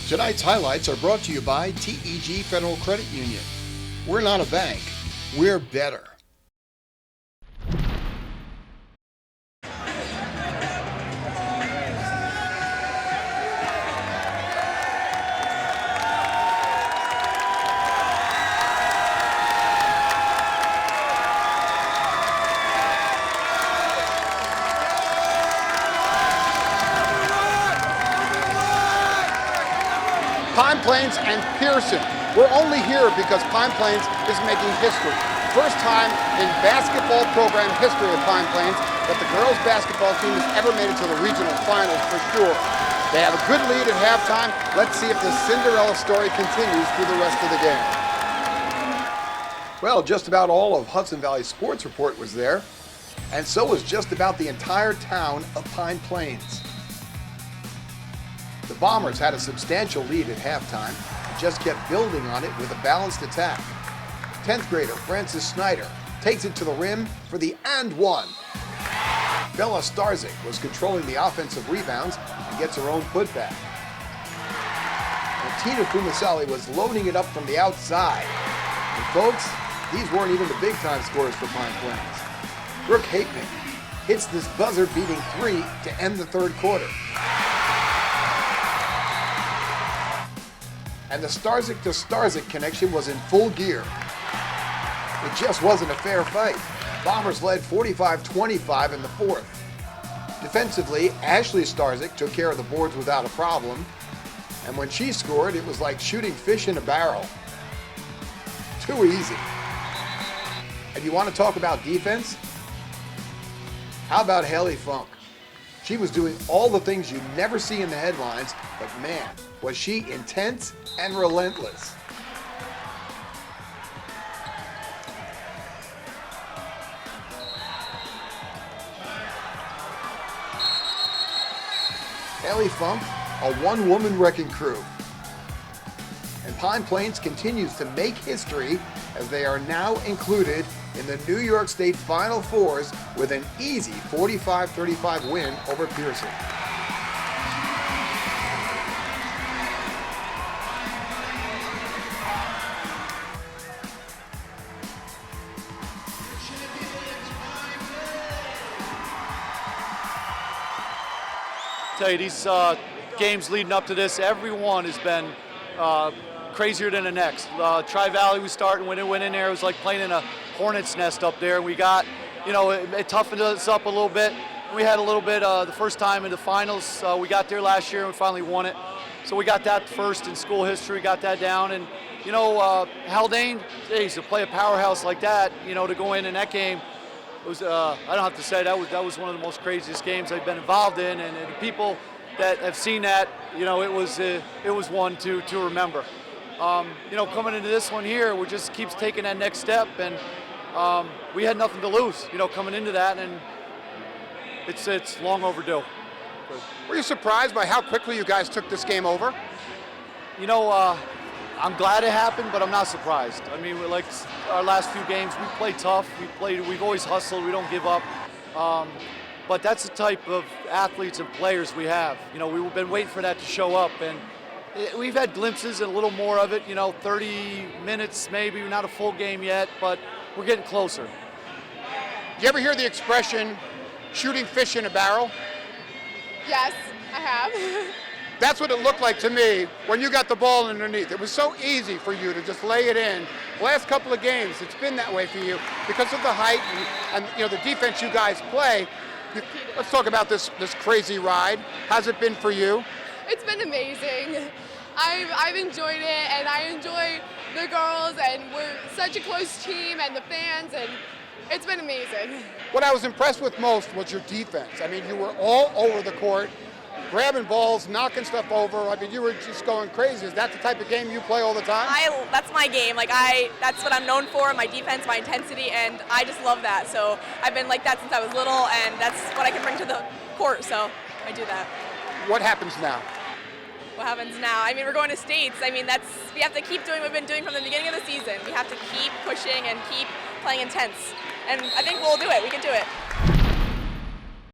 Tonight's highlights are brought to you by TEG Federal Credit Union. We're not a bank, we're better. Pine Plains and Pierson. We're only here because Pine Plains is making history. First time in basketball program history of Pine Plains that the girls basketball team has ever made it to the regional finals for sure. They have a good lead at halftime. Let's see if the Cinderella story continues through the rest of the game. Well, just about all of Hudson Valley Sports Report was there, and so was just about the entire town of Pine Plains. The Bombers had a substantial lead at halftime and just kept building on it with a balanced attack. 10th grader Francis Snyder takes it to the rim for the and one. Bella Starzik was controlling the offensive rebounds and gets her own putback. And Tina Fumasali was loading it up from the outside. And folks, these weren't even the big-time scores for Pine Plains. Brooke Haitman hits this buzzer-beating three to end the third quarter. And the Starzik to Starzik connection was in full gear. It just wasn't a fair fight. Bombers led 45-25 in the fourth. Defensively, Ashley Starzik took care of the boards without a problem. And when she scored, it was like shooting fish in a barrel. Too easy. And you want to talk about defense? How about Haley Funk? She was doing all the things you never see in the headlines, but man, was she intense and relentless. Haley Funk, a one-woman wrecking crew. And Pine Plains continues to make history as they are now included in the New York State Final Fours with an easy 45-35 win over Pierson. Tell you, these games leading up to this, everyone has been crazier than the next. Tri-Valley, we started when it went in there, it was like playing in a hornet's nest up there. We got, it toughened us up a little bit. We had a little bit the first time in the finals. We got there last year and we finally won it. So we got that first in school history, got that down. And, Haldane, to play a powerhouse like that, to go in that game, it was, I don't have to say, that was one of the most craziest games I've been involved in. And the people that have seen that, it was one to remember. Coming into this one here, we just keeps taking that next step, and we had nothing to lose, coming into that, and it's long overdue. Were you surprised by how quickly you guys took this game over? I'm glad it happened, but I'm not surprised. I mean, like our last few games, we play tough. We've always hustled. We don't give up. But that's the type of athletes and players we have. We've been waiting for that to show up, and we've had glimpses and a little more of it. 30 minutes maybe, not a full game yet, but we're getting closer. Did you ever hear the expression, shooting fish in a barrel? Yes, I have. That's what it looked like to me when you got the ball underneath. It was so easy for you to just lay it in. The last couple of games, it's been that way for you because of the height and the defense you guys play. Let's talk about this crazy ride. How's it been for you? It's been amazing. I've enjoyed it, and I enjoy the girls, and we're such a close team, and the fans, and it's been amazing. What I was impressed with most was your defense. I mean, you were all over the court, grabbing balls, knocking stuff over. I mean, you were just going crazy. Is that the type of game you play all the time? That's my game. That's what I'm known for, my defense, my intensity, and I just love that. So I've been like that since I was little, and that's what I can bring to the court, so I do that. What happens now? What happens now? I mean, we're going to states. I mean, we have to keep doing what we've been doing from the beginning of the season. We have to keep pushing and keep playing intense. And I think we'll do it. We can do it.